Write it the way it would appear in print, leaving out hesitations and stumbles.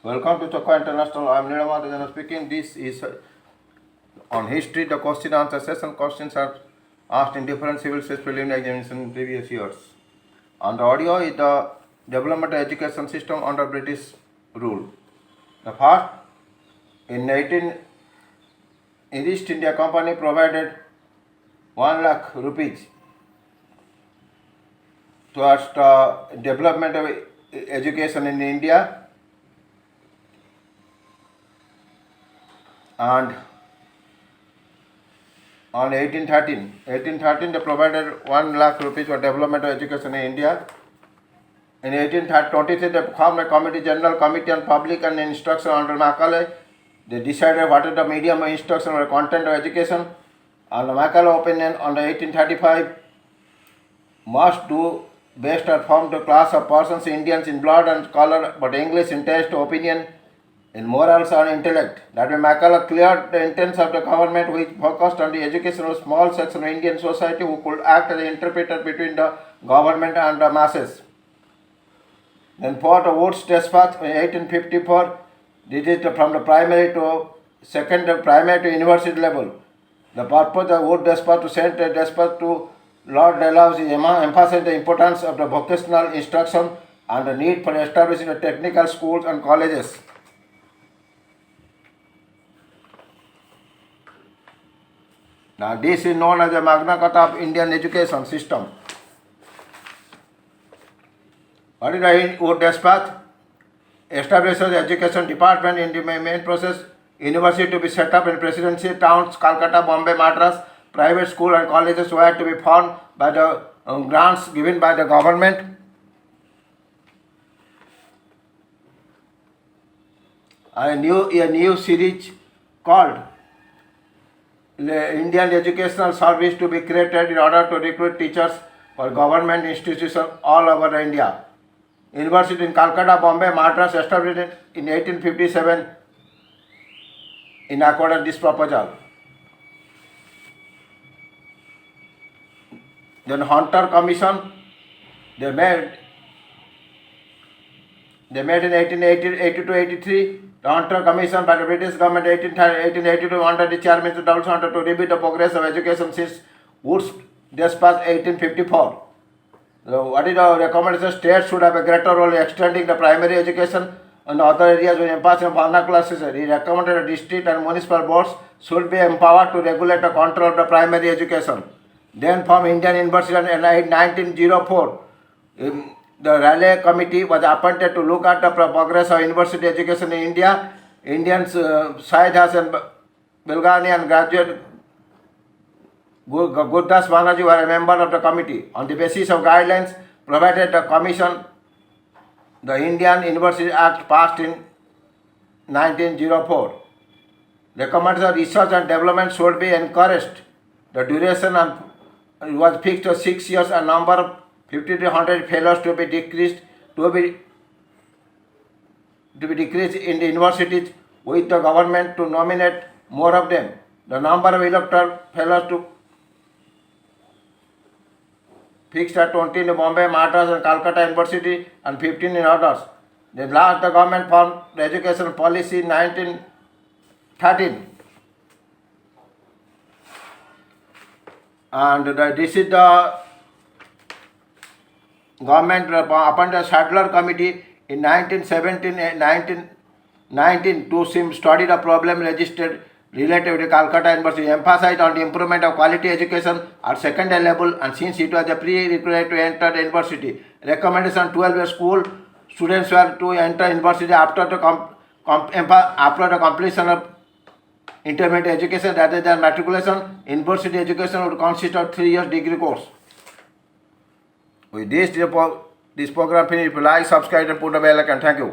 Welcome to Chokka International. I am Nilamata speaking. This is on history. The question answer session. Questions are asked in different civil service preliminary examinations in previous years. On the audio is the development of education system under British rule. The first, in East India Company provided 1 lakh rupees towards the development of education in India. And on 1813 they provided 1 lakh rupees for development of education in India. In 1823 they formed a committee, General Committee on Public and Instruction under Macaulay. They decided what is the medium of instruction or content of education. On the Macaulay opinion on the 1835 must do best are formed a class of persons, Indians in blood and color, but English in taste, opinion, in morals and intellect. That way Macaulay cleared the intents of the government which focused on the education of small section of Indian society who could act as an interpreter between the government and the masses. Then for the Wood's Dispatch in 1854, this is from the primary to primary to university level. The purpose of Wood's Dispatch to send a dispatch to Lord Dalhousie emphasized the importance of the vocational instruction and the need for establishing the technical schools and colleges. Now this is known as the Magna Carta of Indian education system. What is the Wood Dispatch? Establishes the education department in the main process. University to be set up in presidency towns, Calcutta, Bombay, Madras. Private school and colleges were to be formed by the grants given by the government. A new series called Indian Educational Service to be created in order to recruit teachers for government institutions all over India. University in Calcutta, Bombay, Madras established in 1857 in accordance with this proposal. Then Hunter Commission, they made in 1882-83. The Hunter Commission by the British government 1882 under the chairman of Douglas Hunter to review the progress of education since Wood's Dispatch 1854. So what is the recommendation? States should have a greater role in extending the primary education and other areas with emphasis on vernacular system. He recommended the district and municipal boards should be empowered to regulate the control of the primary education. Then from Indian University in 1904, the Raleigh Committee was appointed to look at the progress of university education in India. Indians Syed Hasan Bilgani and graduate Gurdas Banaji were a member of the committee. On the basis of guidelines provided the commission, the Indian University Act passed in 1904. Recommends that research and development should be encouraged. The duration was fixed to 6 years and number of 50 to 100 fellows to be decreased in the universities with the government to nominate more of them. The number of electoral fellows to fixed at 20 in the Bombay, Madras and Calcutta University and 15 in others. Then last the government formed the education policy in 1913. And this is the government appointed a Sadler Committee in 1919 to study the problem registered related to Calcutta University, emphasized on the improvement of quality education at secondary level, and since it was a prerequisite to enter the university. Recommendation 12 school students were to enter university after the completion of intermediate education rather than matriculation. University education would consist of 3 years degree course. With this program finished, like, subscribe and put the bell icon. Thank you.